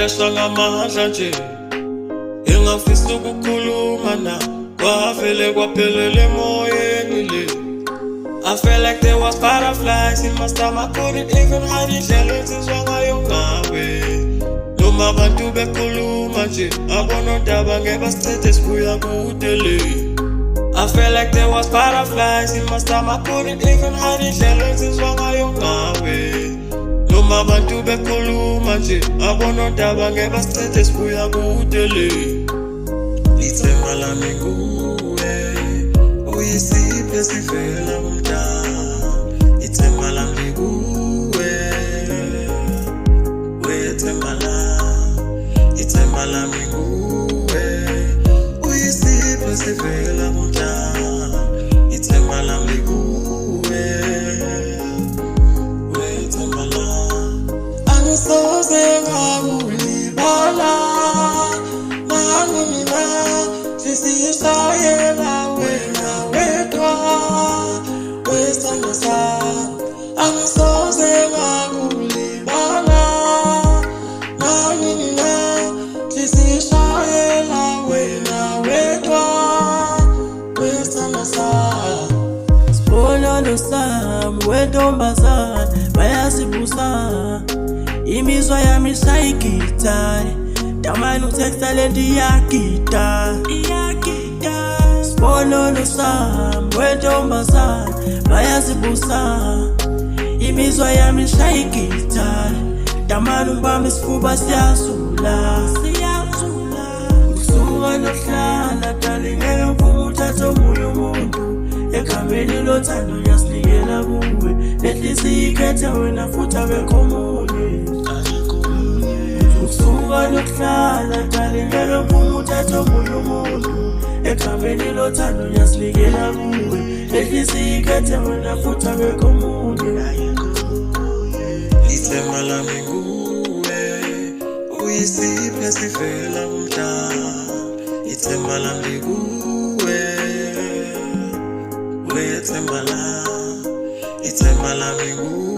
Ngiyashesha ngamandla nje engafisa ukukhuluma na kwavele kwaphelela emoyeni le. I felt like there was butterflies in my stomach, couldn't even hide indlela ensizwa ngayo ngawe. Noma abantu bekhuluma nje abonondaba ngeke basicede sibuya kude le. I felt like there was butterflies in my stomach, couldn't even hide indlela ensizwa ngayo ngawe. Noma abantu bekhuluma nje abonondaba ngeke basicede sibuya kude le. Ithemba lami kuwe uyisipho esivela kumdala. Ithemba lami kuwe wethemba lami kuwe uyisipho esivela kumdala. Ithemba lami kuwe wethemba lami. Angisoze ngakulibala mina sisishayela wena wedwa wesandla sami. Angisoze ngakulibala mina sisishayela wena wedwa wesandla sami. Sibonano sami wentombazana bayasibusa imizwa yami ishayigitari. Damani uthextalent iyagida. Sibonano sami wentombazana bayasibusa imizwa yami ishayigitari. Damani ungibambe isifuba siyazula. Usuka nohlala dali ngeke mvume uthathe omunye umuntu. Ekhambeni lothando ngiyasinikela kuwe. Lehlisiyo ikhethe wena futhi abekho omunye. Usuka nokuhlala dali ngeke mvume uthathe omunye umuntu. Ekhambeni lothando ngiyasinikela kuwe. Lehlisiyo ikhethe wena futhi abekho omunye. Ithemba lami kuwe uyisipho esivela kumdala. Ithemba lami kuwe wethemba lami. Ithemba lami kuwe